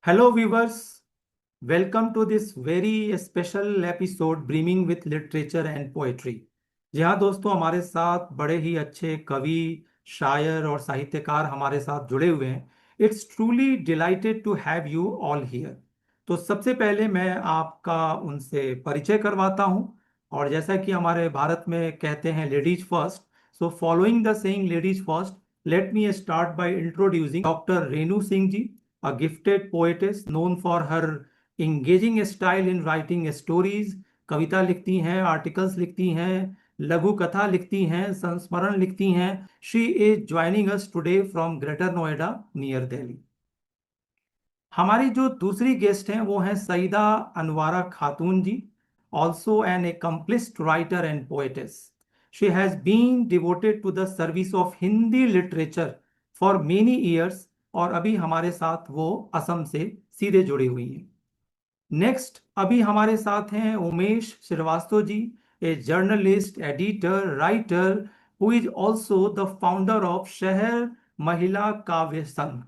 Hello, viewers. Welcome to this very special episode brimming with literature and poetry. जी हाँ दोस्तों, हमारे साथ बड़े ही अच्छे कवि, शायर और साहित्यकार हमारे साथ जुड़े हुए हैं। It's truly delighted to have you all here. तो सबसे पहले मैं आपका उनसे परिचय करवाता हूँ। और जैसा कि हमारे भारत में कहते हैं ladies first, so following the saying ladies first, let me start by introducing doctor Renu Singh ji, a gifted poetess known for her engaging style in writing stories। कविता लिखती हैं, आर्टिकल्स लिखती हैं, लघु कथा लिखती हैं, संस्मरण लिखती हैं। She is joining us today from greater Noida near Delhi. हमारी जो दूसरी गेस्ट हैं वो हैं Saeeda Anwara Khatoon ji, also an accomplished writer and poetess. She has been devoted to the service of Hindi literature for many years, और अभी हमारे साथ वो असम से सीधे जुड़ी हुई हैं। नेक्स्ट अभी हमारे साथ हैं Umesh Srivastava ji, a journalist, editor, writer, who is also the founder of Shahar Mahila काव्य संघ,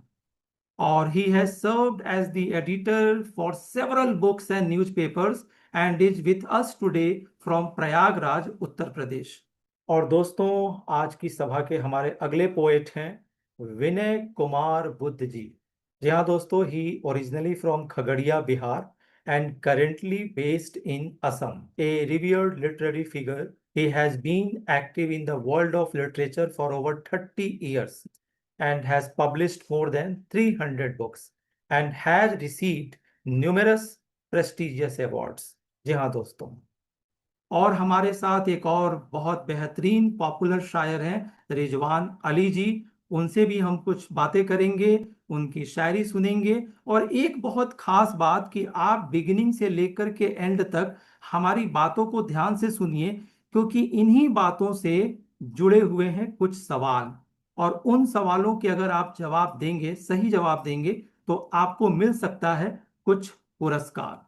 or he has served as the editor for several books and newspapers and is with us today from Prayagraj Uttar Pradesh. और दोस्तों, आज की सभा के हमारे अगले पोएट हैं विनय कुमार बुद्ध जी। जी हाँ दोस्तों, he originally from Khagaria Bihar and currently based in Assam, a revered literary figure. He has been active in the world of literature for over 30 years and has published more than 300 books and has received numerous prestigious awards। जी हाँ दोस्तों, और हमारे साथ एक और बहुत बेहतरीन popular शायर हैं रिजवान अली जी। उनसे भी हम कुछ बातें करेंगे, उनकी शायरी सुनेंगे। और एक बहुत खास बात कि आप बिगिनिंग से लेकर के एंड तक हमारी बातों को ध्यान से सुनिए, क्योंकि इन्हीं बातों से जुड़े हुए हैं कुछ सवाल। और उन सवालों के अगर आप जवाब देंगे, सही जवाब देंगे, तो आपको मिल सकता है कुछ पुरस्कार।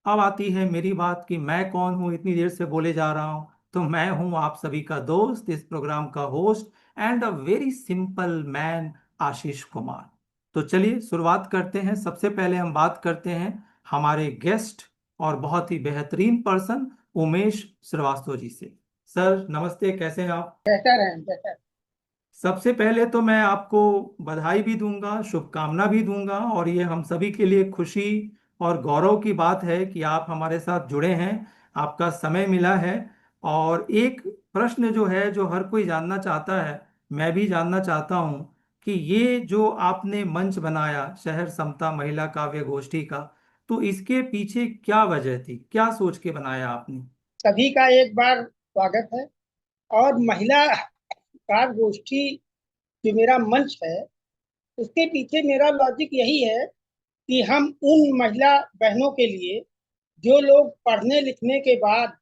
अब आती है मेरी बात कि मैं कौन हूं, इतनी देर से बोले जा रहा हूं। तो मैं हूं आप सभी का दोस्त, इस प्रोग्राम का host and a very simple man, Ashish Kumar. तो चलिए शुरुआत करते हैं। सबसे पहले हम बात करते हैं हमारे गेस्ट और बहुत ही बेहतरीन पर्सन उमेश श्रीवास्तव जी से। सर नमस्ते, कैसे हैं आप? बेहतर है बेहतर। सबसे पहले तो मैं आपको बधाई भी दूंगा, शुभकामना भी दूंगा, और ये हम सभी के लिए खुशी और गौरव की बात है कि आप हमारे साथ जुड़े हैं, आपका समय मिला है। और एक प्रश्न जो है, जो हर कोई जानना चाहता है, मैं भी जानना चाहता हूं कि ये जो आपने मंच बनाया शहर समता महिला काव्य गोष्ठी का, तो इसके पीछे क्या वजह थी, क्या सोच के बनाया आपने? सभी का एक बार स्वागत है। और महिला कार गोष्ठी जो मेरा मंच है, उसके पीछे मेरा लॉजिक यही है कि हम उन महिला बहनों के लिए जो लोग पढ़ने लिखने के बाद,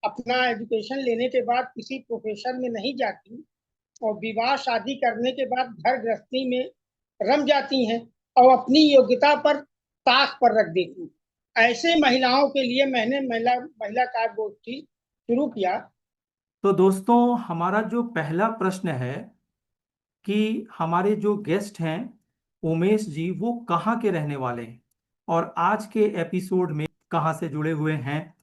अपना एजुकेशन लेने के बाद किसी प्रोफेशन में नहीं जाती और विवाह शादी करने के बाद घर गृहस्थी में रम जाती हैं और अपनी योग्यता पर ताक पर रख देती हैं, ऐसे महिलाओं के लिए मैंने महिला महिला कार गोष्ठी शुरू किया। तो दोस्तों, हमारा जो पहला प्रश्न है कि हमारे जो गेस्ट हैं उमेश जी, वो कहाँ के रहने वाले हैं और आज के एपिसोड में कहाँ से जुड़े हुए हैं।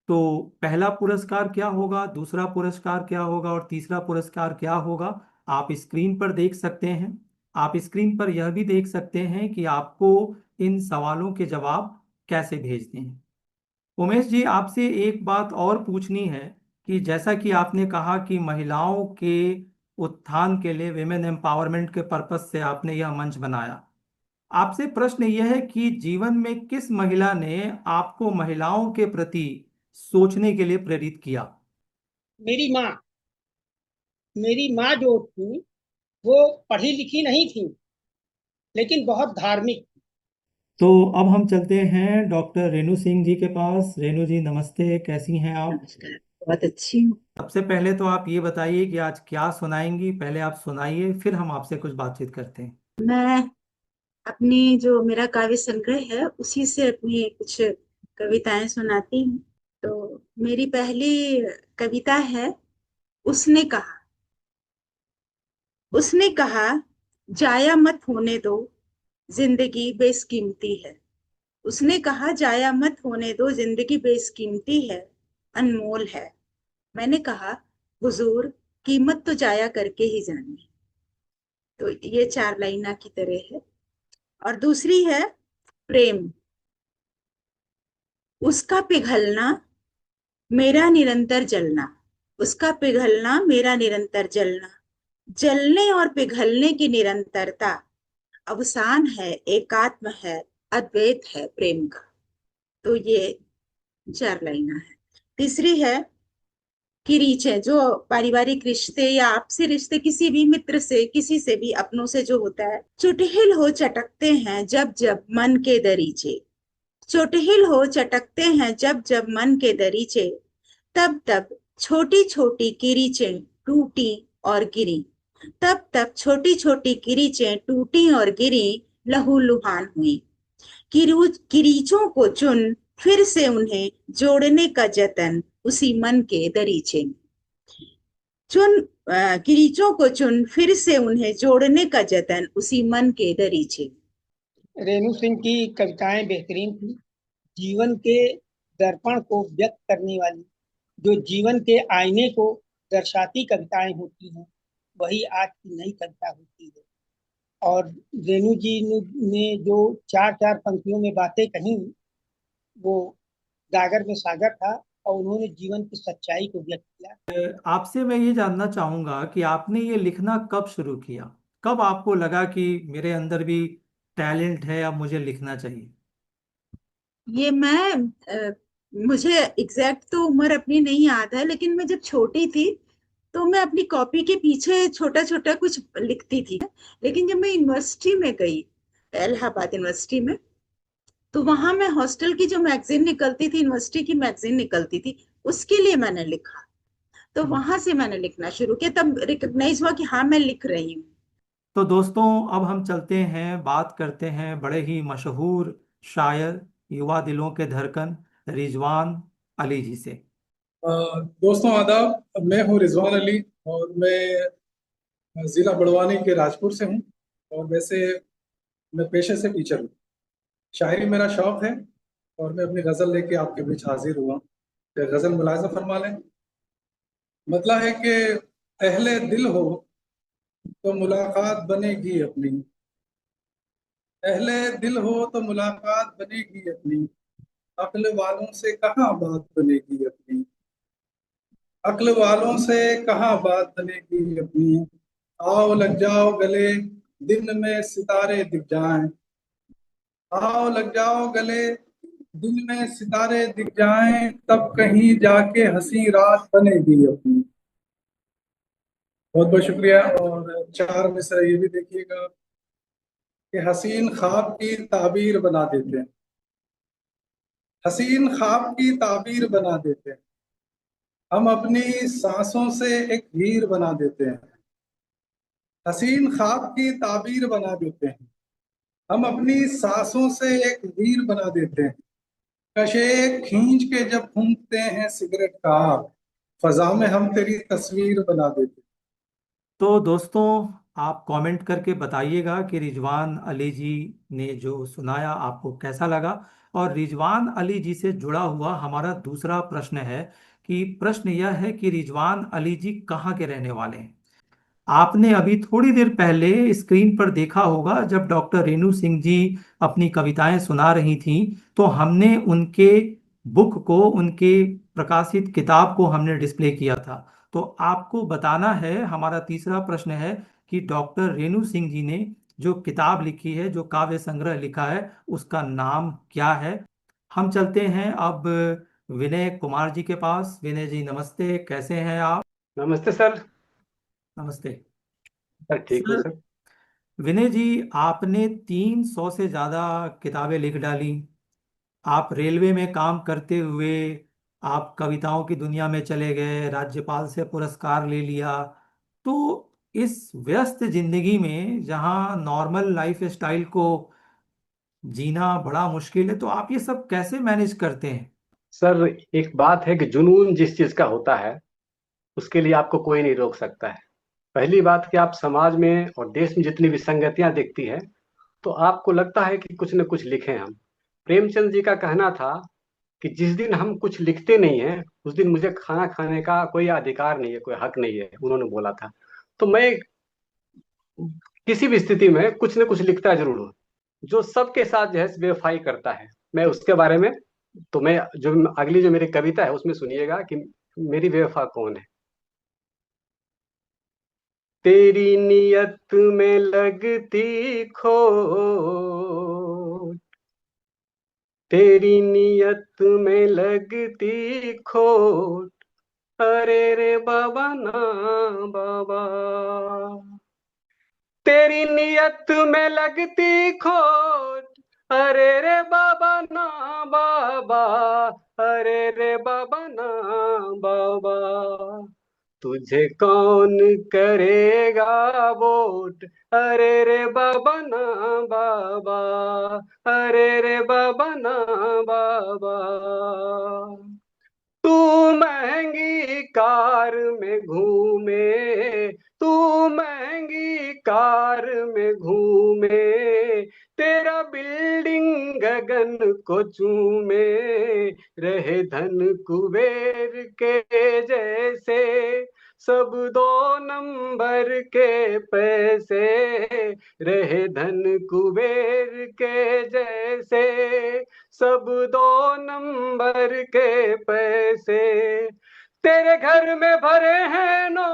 तो पहला पुरस्कार क्या होगा, दूसरा पुरस्कार क्या होगा और तीसरा पुरस्कार क्या होगा, आप स्क्रीन पर देख सकते हैं। आप स्क्रीन पर यह भी देख सकते हैं कि आपको इन सवालों के जवाब कैसे भेजने हैं। उमेश जी, आपसे एक बात और पूछनी है कि जैसा कि आपने कहा कि महिलाओं के उत्थान के लिए, विमेन एम्पावरमेंट के पर्पस से आपने यह मंच बनाया। आपसे प्रश्न यह है कि जीवन में किस महिला ने आपको महिलाओं के प्रति सोचने के लिए प्रेरित किया? मेरी माँ मेरी माँ जो थी, वो पढ़ी लिखी नहीं थी, लेकिन बहुत धार्मिक। तो अब हम चलते हैं डॉक्टर रेणु सिंह जी के पास। रेणु जी नमस्ते, कैसी हैं आप? नमस्कार। बहुत अच्छी हूँ। सबसे पहले तो आप ये बताइए कि आज क्या सुनाएंगी। पहले आप सुनाइए, फिर हम आपसे कुछ बातचीत करते हैं। मैं अपनी जो मेरा काव्य संग्रह है उसी से अपनी कुछ कविताएं सुनाती हूँ। तो मेरी पहली कविता है, उसने कहा। उसने कहा, जाया मत होने दो, जिंदगी बेशकीमती है। उसने कहा जाया मत होने दो, जिंदगी बेशकीमती है, अनमोल है। मैंने कहा हुजूर, कीमत तो जाया करके ही जानी। तो ये चार लाइना की तरह है। और दूसरी है प्रेम। उसका पिघलना, मेरा निरंतर जलना। उसका पिघलना, मेरा निरंतर जलना। जलने और पिघलने की निरंतरता अवसान है, एकात्म है, अद्वैत है प्रेम का। तो ये चार लाइना है। तीसरी है कि रीच है, जो पारिवारिक रिश्ते या आपसी रिश्ते, किसी भी मित्र से, किसी से भी, अपनों से जो होता है, चुटहिल हो चटकते हैं जब जब मन के दरीचे। चुटहिल हो चटकते हैं जब जब मन के दरीचे। तब तब छोटी छोटी किरीचें टूटी और गिरी। तब तब छोटी छोटी किरीचें टूटी और गिरी, लहूलुहान हुई। किरीचों को चुन फिर से उन्हें जोड़ने का जतन उसी मन के दरीचे में। चुन किरीचों को चुन फिर से उन्हें जोड़ने का जतन उसी मन के दरीचे में। रेणु सिंह की कविताएं बेहतरीन थी। जीवन के दर्पण को व्यक्त करने वाली, जो जीवन के आईने को दर्शाती कविताएं होती हैं, वही आज की नई कविता होती है। और रेणु जी ने जो चार चार पंक्तियों में बातें कही, वो गागर में सागर था, और उन्होंने जीवन की सच्चाई को व्यक्त किया। आपसे मैं ये जानना चाहूंगा कि आपने ये लिखना कब शुरू किया, कब आपको लगा कि मेरे अंदर भी टैलेंट है, अब मुझे लिखना चाहिए। ये मैं मुझे एग्जैक्ट तो उम्र अपनी नहीं याद है, लेकिन मैं जब छोटी थी तो मैं अपनी कॉपी के पीछे छोटा छोटा कुछ लिखती थी। लेकिन जब मैं यूनिवर्सिटी में गई, इलाहाबाद यूनिवर्सिटी में, तो वहां मैं हॉस्टल की जो मैगजीन निकलती थी, यूनिवर्सिटी की मैगजीन निकलती थी, उसके लिए मैंने लिखा। तो वहां से मैंने लिखना शुरू किया, तब रिकग्नाइज हुआ कि हाँ मैं लिख रही हूँ। तो दोस्तों, अब हम चलते हैं, बात करते हैं बड़े ही मशहूर शायर, युवा दिलों के धड़कन रिजवान अली जी से। दोस्तों आदाब, मैं हूँ रिजवान अली और मैं ज़िला बड़वानी के राजपुर से हूँ। और वैसे मैं पेशे से टीचर हूँ। शायरी मेरा शौक है और मैं अपनी गज़ल लेके आपके बीच हाजिर हुआ। तो गज़ल मुलाज़ा फरमा लें। मतलब है कि अहले दिल हो तो मुलाकात बनेगी अपनी। अहले दिल हो तो मुलाकात बनेगी अपनी। अक्ल वालों से कहाँ बात बनेगी अपनी। अक्ल वालों से कहाँ बात बनेगी अपनी। आओ लग जाओ गले, दिन में सितारे दिख जाएं। आओ लग जाओ गले, दिन में सितारे दिख जाएं। तब कहीं जाके हंसी रात बनेगी अपनी। बहुत बहुत शुक्रिया। और चार मिसरा ये भी देखिएगा कि हसीन ख्वाब की ताबीर बना देते हैं। हसीन ख्वाब की ताबीर बना देते हैं। हम अपनी सांसों से एक हीर बना देते हैं। हसीन ख्वाब की ताबीर बना देते हैं। हम अपनी सांसों से एक हीर बना देते हैं। कशे खींच के जब फूंकते हैं सिगरेट का, फजा में हम तेरी तस्वीर बना देते हैं। तो दोस्तों, आप कमेंट करके बताइएगा कि रिजवान अली जी ने जो सुनाया आपको कैसा लगा। और रिजवान अली जी से जुड़ा हुआ हमारा दूसरा प्रश्न है कि प्रश्न यह है कि रिजवान अली जी कहाँ के रहने वाले हैं। आपने अभी थोड़ी देर पहले स्क्रीन पर देखा होगा, जब डॉक्टर रेणु सिंह जी अपनी कविताएं सुना रही थीं, तो हमने उनके बुक को, उनके प्रकाशित किताब को हमने डिस्प्ले किया था। तो आपको बताना है, हमारा तीसरा प्रश्न है कि डॉक्टर रेणु सिंह जी ने जो किताब लिखी है, जो काव्य संग्रह लिखा है, उसका नाम क्या है। हम चलते हैं अब विनय कुमार जी के पास। विनय जी नमस्ते, कैसे हैं आप। नमस्ते सर। नमस्ते सर ठीक हूँ सर। सर। विनय जी, आपने 300 से ज्यादा किताबें लिख डाली। आप रेलवे में काम करते हुए आप कविताओं की दुनिया में चले गए, राज्यपाल से पुरस्कार ले लिया। तो इस व्यस्त जिंदगी में जहाँ नॉर्मल लाइफ स्टाइल को जीना बड़ा मुश्किल है, तो आप ये सब कैसे मैनेज करते हैं। सर एक बात है कि जुनून जिस चीज का होता है उसके लिए आपको कोई नहीं रोक सकता है। पहली बात कि आप समाज में और देश में जितनी विसंगतियां देखती हैं तो आपको लगता है कि कुछ न कुछ लिखें हम। प्रेमचंद जी का कहना था कि जिस दिन हम कुछ लिखते नहीं है उस दिन मुझे खाना खाने का कोई अधिकार नहीं है, कोई हक नहीं है, उन्होंने बोला था। तो मैं किसी भी स्थिति में कुछ न कुछ लिखता जरूर हूँ। जो सबके साथ जो है बेवफाई करता है, मैं उसके बारे में, तो मैं जो अगली जो मेरी कविता है उसमें सुनिएगा कि मेरी बेवफा कौन है। तेरी नियत में लगती खोट, तेरी नियत में लगती खोट, अरे रे बाबा ना बाबा, तेरी नियत में लगती खोट, अरे रे बाबा ना बाबा, अरे रे बाबा ना बाबा, तुझे कौन करेगा वोट, अरे रे बाबा ना बाबा, अरे रे बाबा ना बाबा। तू महंगी कार में घूमे, तू महंगी कार में घूमे, तेरा बिल्डिंग गगन को चूमे, रहे धन कुबेर के जैसे, सब दो नंबर के पैसे, रहे धन कुबेर के जैसे, सब दो नंबर के पैसे, तेरे घर में भरे हैं नोट,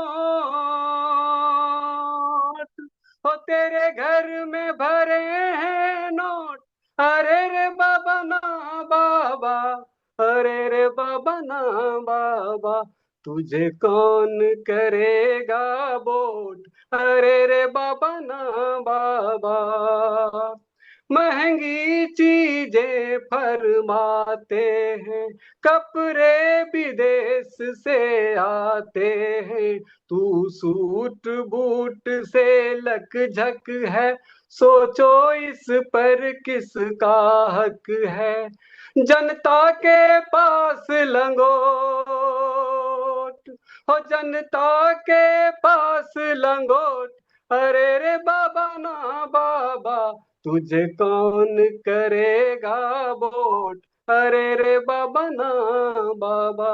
हो तेरे घर में भरे हैं नोट, अरे रे बाबा ना बाबा, अरे रे बाबा ना बाबा, तुझे कौन करेगा वोट, अरे रे बाबा ना बाबा। महंगी चीजें फरमाते हैं, कपड़े विदेश से आते हैं, तू सूट बूट से लक झक है, सोचो इस पर किसका हक है, जनता के पास लंगोट, हो जनता के पास लंगोट, अरे रे बाबा ना बाबा, तुझे कौन करेगा वोट, अरे रे बाबा ना बाबा।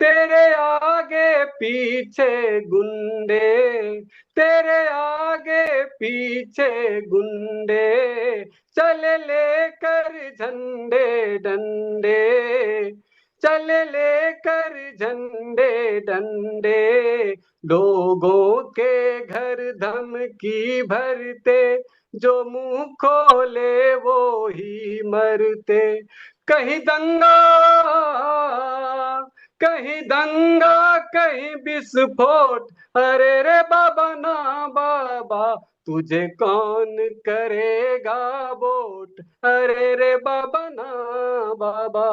तेरे आगे पीछे गुंडे, तेरे आगे पीछे गुंडे, चले लेकर झंडे डंडे, चले लेकर झंडे डंडे, लोगों के घर धमकी भरते, जो मुंह खोले वो ही मरते, कहीं दंगा, कहीं दंगा कहीं विस्फोट, अरे रे बाबा ना बाबा, तुझे कौन करेगा वोट, अरे रे बाबा ना बाबा।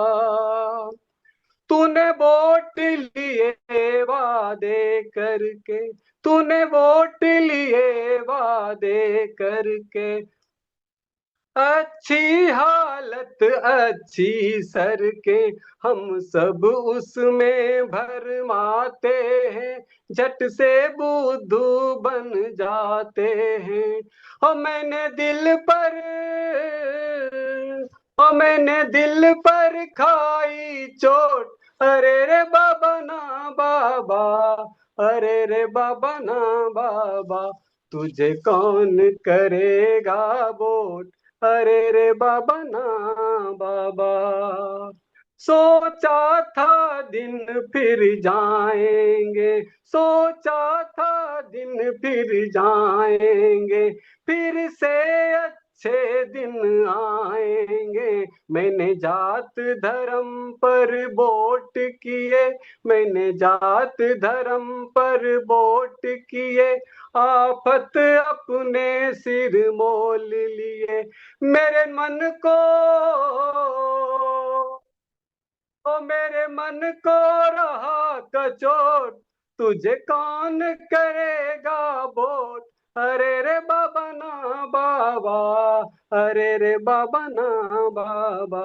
तूने वोट लिए वादे करके, तूने वोट लिए वादे करके, अच्छी हालत अच्छी सड़के, हम सब उसमें भरमाते हैं, झट से बुद्धू बन जाते हैं, और मैंने दिल पर, और मैंने दिल पर खाई चोट, अरे रे बाबा ना बाबा, अरे रे बाबा ना बाबा, तुझे कौन करेगा वोट, अरे रे बाबा ना बाबा। सोचा था दिन फिर जाएंगे, सोचा था दिन फिर जाएंगे, फिर से अच्छे दिन आएंगे, मैंने जात धर्म पर वोट किए, मैंने जात धर्म पर वोट किए, आफत अपने सिर मोल लिए, मेरे मन को, ओ मेरे मन को रहा कचोट, तुझे कौन करेगा वोट, अरे रे बाबा ना बाबा, अरे रे बाबा ना बाबा।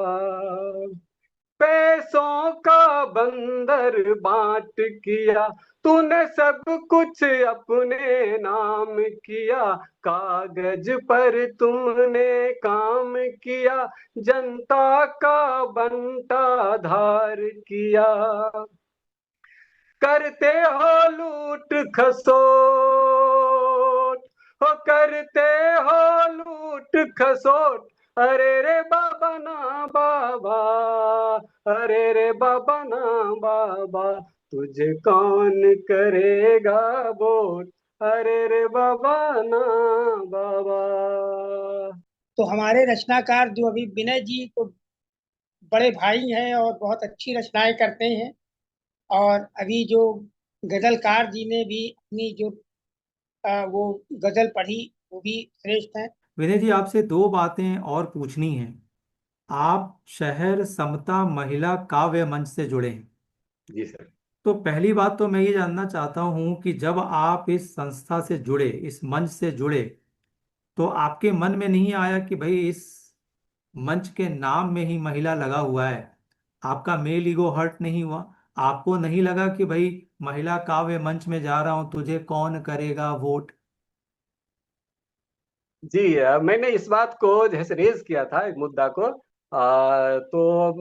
पैसों का बंदर बांट किया तूने सब कुछ अपने नाम किया, कागज पर तुमने काम किया, जनता का बंटा धार किया। करते हो लूट खसोट, हो करते हो लूट खसोट, अरे रे बाबा ना बाबा, अरे रे बाबा ना बाबा, तुझे कौन करेगा वोट, अरे रे बाबा ना बाबा। तो हमारे रचनाकार जो अभी विनय जी तो बड़े भाई हैं और बहुत अच्छी रचनाएं करते हैं। और अभी जो गजलकार जी ने भी अपनी जो वो गजल पढ़ी वो भी श्रेष्ठ है। विनय जी, आपसे दो बातें और पूछनी हैं। आप शहर समता महिला काव्य मंच से जुड़े हैं। जी सर। तो पहली बात तो मैं ये जानना चाहता हूँ कि जब आप इस संस्था से जुड़े, इस मंच से जुड़े, तो आपके मन में नहीं आया कि भाई इस मंच के नाम में ही महिला लगा हुआ है? आपका मेल ईगो हर्ट नहीं हुआ? आपको नहीं लगा कि भाई महिला काव्य मंच में जा रहा हूं, तुझे कौन करेगा वोट? जी मैंने इस बात को जैसे रेज किया था इस मुद्दा को, तो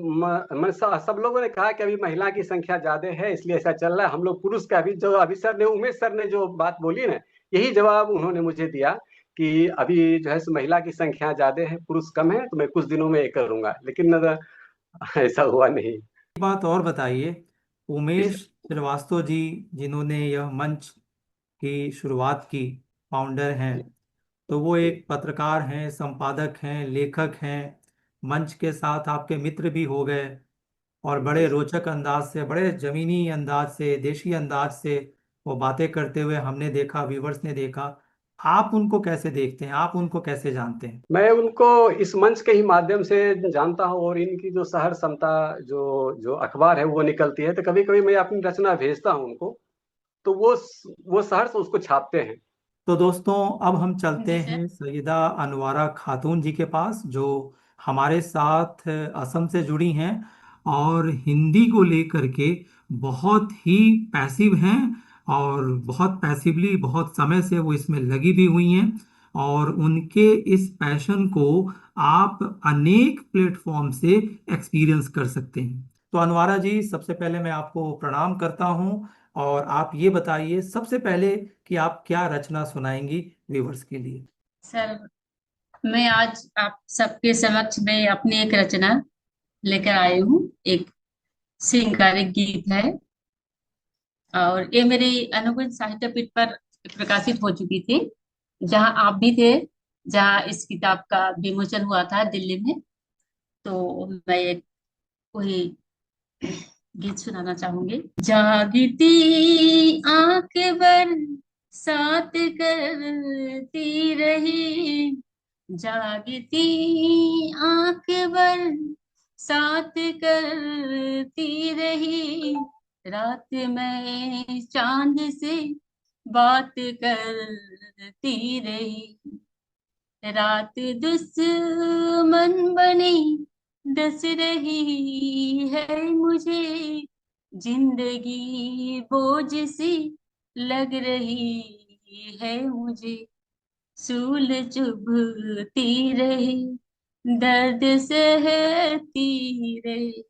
सब लोगों ने कहा कि अभी महिला की संख्या ज्यादा है इसलिए ऐसा चल रहा है। हम लोग पुरुष का, अभी जो अभी सर ने, उमेश सर ने जो बात बोली ना, यही जवाब उन्होंने मुझे दिया कि अभी जो है सो महिला की संख्या ज्यादा है, पुरुष कम है, तो मैं कुछ दिनों में ये करूंगा, लेकिन ऐसा हुआ नहीं। बात और बताइए, जी उमेश सर। श्रीवास्तव जी, जिन्होंने यह मंच की शुरुआत की, फाउंडर हैं, जी तो वो जी एक पत्रकार हैं, संपादक हैं, लेखक हैं, मंच के साथ आपके मित्र भी हो गए, और जी बड़े सर। रोचक अंदाज से, बड़े जमीनी अंदाज से, देशी अंदाज से वो बातें करते हुए हमने देखा, व्यूवर्स ने देखा। आप उनको कैसे देखते हैं, आप उनको कैसे जानते हैं? मैं उनको इस मंच के ही माध्यम से जानता हूँ, और इनकी जो शहर समता जो जो अखबार है वो निकलती है, तो कभी कभी मैं अपनी रचना भेजता हूँ उनको, तो वो शहर से उसको छापते हैं। तो दोस्तों, अब हम चलते जी सर। हैं सैयदा अनवारा खातून जी के पास, जो हमारे साथ असम से जुड़ी हैं और हिंदी को लेकर के बहुत ही पैसिव हैं, और बहुत पैसिवली बहुत समय से वो इसमें लगी भी हुई हैं, और उनके इस पैशन को आप अनेक प्लेटफॉर्म से एक्सपीरियंस कर सकते हैं। तो अनवारा जी, सबसे पहले मैं आपको प्रणाम करता हूं, और आप ये बताइए सबसे पहले कि आप क्या रचना सुनाएंगी व्यूवर्स के लिए। सर, मैं आज आप सबके समक्ष में अपनी एक रचना लेकर आई हूँ। एक श्रृंगारिक गीत है, और ये मेरी अनुकुंज साहित्य पीठ पर प्रकाशित हो चुकी थी, जहाँ आप भी थे, जहाँ इस किताब का विमोचन हुआ था दिल्ली में। तो मैं एक वही गीत सुनाना चाहूंगी। जागती आंखें बर साथ करती रही, जागती आंख भर साथ करती रही, रात में चांद से बात करती रही, रात दुश्मन बनी डस रही है मुझे, जिंदगी बोझ सी लग रही है मुझे, सूल चुभती रही, दर्द सहती रही,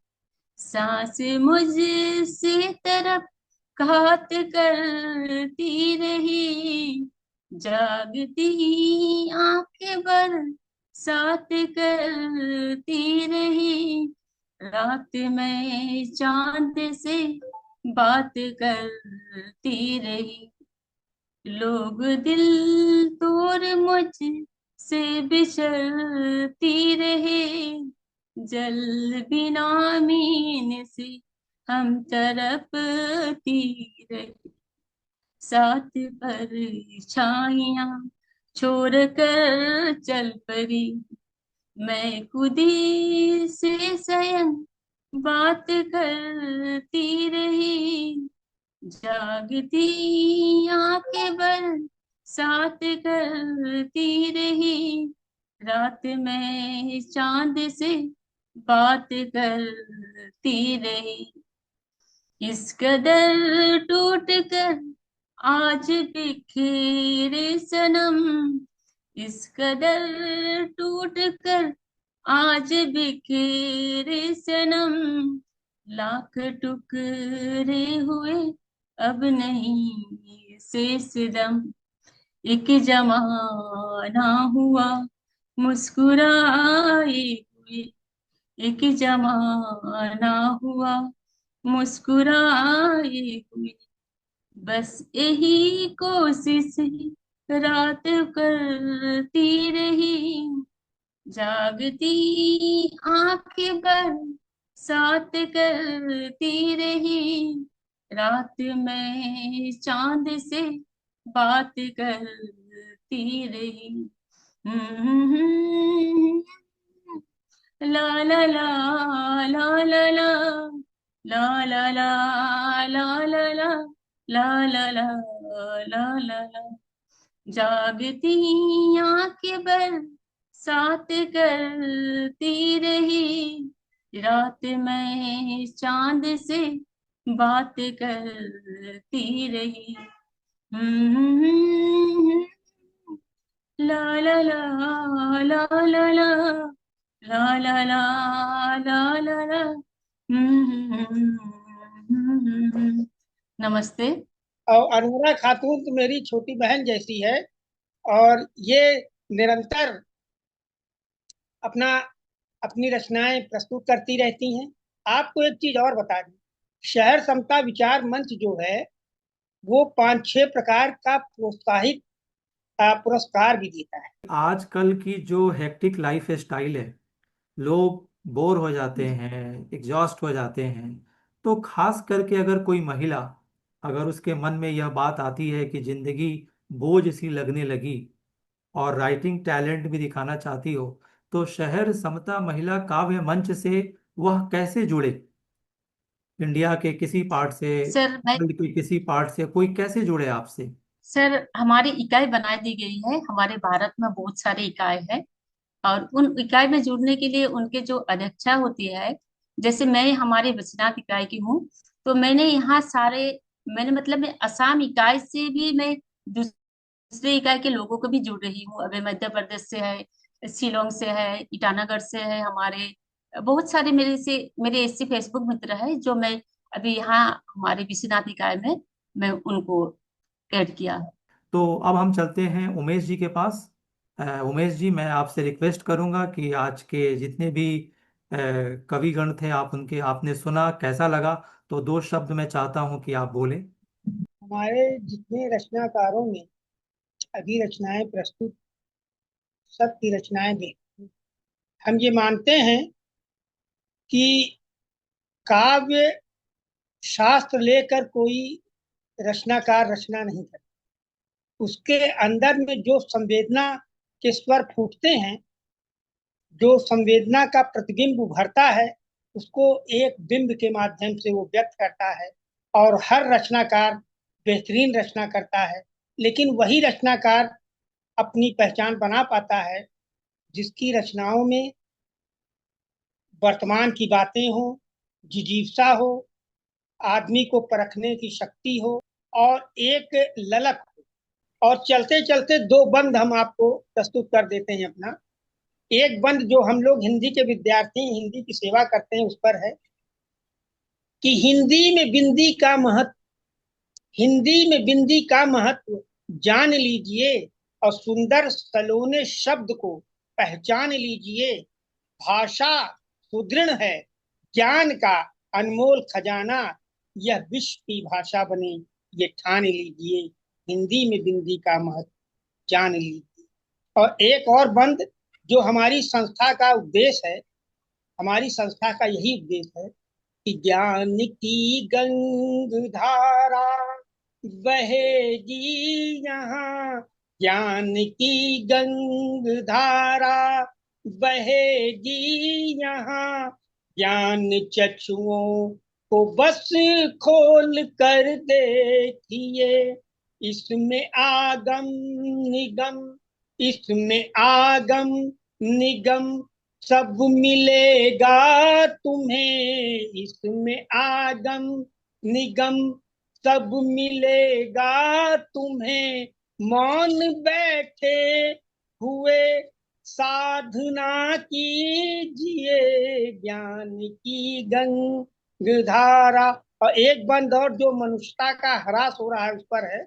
सांस मुझसे तरफ घात करती रही, जागती आंखें भर साथ करती रही, रात में चांद से बात करती रही, लोग दिल तोड़ मुझ से बिछड़ती रहे, जल बिना मीन से हम तरपती रहे, साथ पर छाइयां छोड़ कर चल पड़ी, मैं खुदी से स्वयं बात करती रही, जागती आंखें भर साथ करती रही, रात में चांद से बात करती रही, इस कदर टूट कर आज बिखेरे सनम, इस कदर टूट कर आज बिखेरे सनम, लाख टुकड़े हुए अब नहीं शेष दम, एक जमाना हुआ मुस्कुराए हुए, एक जमाना हुआ मुस्कुराए हुए, बस यही कोशिश रात करती रही, जागती आंखें पर साथ करती रही, रात में चांद से बात करती रही। हम्म, ला ला ला ला ला ला ला ला ला ला ला ला ला ला ला ला ला ला, जागती आंखें भर साथ करती रही, रात में चांद से बात करती रही। हम्म, ला ला ला ला ला ला ला ला ला ला ला ला। नमस्ते। और अनवरा खातून तो मेरी छोटी बहन जैसी है, और ये निरंतर अपना अपनी रचनाएं प्रस्तुत करती रहती हैं। आपको एक चीज और बता दूं, शहर समता विचार मंच जो है वो 5-6 प्रकार का प्रोत्साहित पुरस्कार भी देता है। आजकल की जो हेक्टिक लाइफ स्टाइल है, लोग बोर हो जाते हैं, एग्जॉस्ट हो जाते हैं। तो खास करके अगर कोई महिला, अगर उसके मन में यह बात आती है कि जिंदगी बोझ सी लगने लगी और राइटिंग टैलेंट भी दिखाना चाहती हो, तो शहर समता महिला काव्य मंच से वह कैसे जुड़े? इंडिया के किसी पार्ट से, सर मैं वर्ल्ड के किसी पार्ट से कोई कैसे जुड़े आपसे? सर हमारी इकाई बना दी गई है, हमारे भारत में बहुत सारे इकाई है, और उन इकाई में जुड़ने के लिए उनके जो अध्यक्षा होती है, जैसे मैं हमारे वचनाथ इकाई की हूँ, तो मैंने यहाँ सारे, मैंने मतलब मैं असम इकाई से भी मैं दूसरे इकाई के लोगों को भी जुड़ रही हूँ। अभी मध्य प्रदेश से है, शिलोंग से है, ईटानगर से है, हमारे बहुत सारे मेरे ऐसे फेसबुक मित्र है जो मैं अभी यहाँ हमारे विश्वनाथ इकाई में मैं उनको ऐड किया है। तो अब हम चलते हैं उमेश जी के पास। उमेश जी, मैं आपसे रिक्वेस्ट करूंगा कि आज के जितने भी कविगण थे, आप उनके आपने सुना, कैसा लगा? तो 2 शब्द मैं चाहता हूं कि आप बोलें। हमारे जितने रचनाकारों ने अभी रचनाएं प्रस्तुत, सबकी रचनाएं भी, हम ये मानते हैं कि काव्य शास्त्र लेकर कोई रचनाकार रचना नहीं करता। उसके अंदर में जो संवेदना के स्वर फूटते हैं, जो संवेदना का प्रतिबिंब उभरता है, उसको एक बिंब के माध्यम से वो व्यक्त करता है। और हर रचनाकार बेहतरीन रचना करता है, लेकिन वही रचनाकार अपनी पहचान बना पाता है जिसकी रचनाओं में वर्तमान की बातें हो, जिजीविसा हो, आदमी को परखने की शक्ति हो, और एक ललक हो। और चलते चलते 2 बंद हम आपको प्रस्तुत कर देते हैं अपना। एक बंद जो हम लोग हिंदी के विद्यार्थी हिंदी की सेवा करते हैं उस पर है कि हिंदी में बिंदी का महत्व जान लीजिए, और सुंदर सलोने शब्द को पहचान लीजिए। भाषा सुदृढ़ है, ज्ञान का अनमोल खजाना, यह विश्व की भाषा बने, ये ठान लीजिए। हिंदी में बिंदी का महत्व जान लीजिए। और एक और बंद जो हमारी संस्था का उद्देश्य है, हमारी संस्था का यही उद्देश्य है कि ज्ञान की गंग धारा बहेगी यहाँ, ज्ञान की गंग धारा बहेगी यहाँ, ज्ञान चक्षुओं को बस खोल कर देखिए। इसमें आगम निगम, इसमें आगम निगम सब मिलेगा तुम्हें, इसमें आगम निगम सब मिलेगा तुम्हें, मौन बैठे हुए साधना कीजिए, ज्ञान की गंगधारा। और एक बंद और जो मनुष्यता का ह्रास हो रहा है उस पर है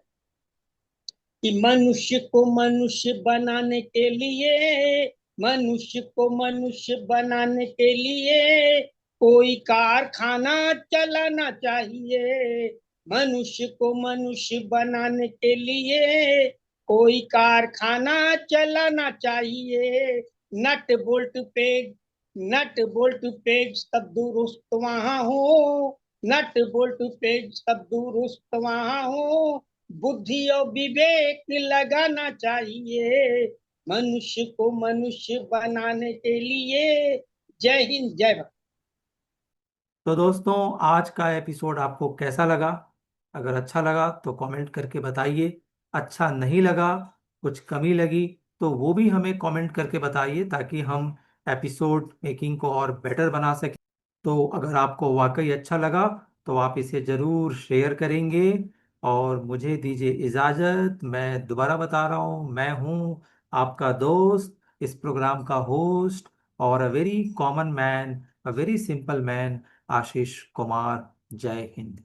कि मनुष्य को मनुष्य बनाने के लिए, मनुष्य को मनुष्य बनाने के लिए कोई कारखाना चलाना चाहिए, मनुष्य को मनुष्य बनाने के लिए कोई कारखाना चलाना चाहिए। Nut bolt peg, nut bolt peg सब दुरुस्त वहां हो, नट बोल्ट पेग सब दुरुस्त वहां हो, बुद्धि और विवेक लगाना चाहिए मनुष्य को मनुष्य बनाने के लिए। जय हिंद, जय भारत। तो दोस्तों, आज का एपिसोड आपको कैसा लगा? अगर अच्छा लगा तो कमेंट करके बताइए। अच्छा नहीं लगा, कुछ कमी लगी, तो वो भी हमें कमेंट करके बताइए ताकि हम एपिसोड मेकिंग को और बेटर बना सकें। तो अगर आपको वाकई अच्छा लगा तो आप इसे ज़रूर शेयर करेंगे। और मुझे दीजिए इजाज़त। मैं दोबारा बता रहा हूँ, मैं हूँ आपका दोस्त, इस प्रोग्राम का होस्ट, और a very common man, a very simple man, Ashish Kumar. जय हिंद।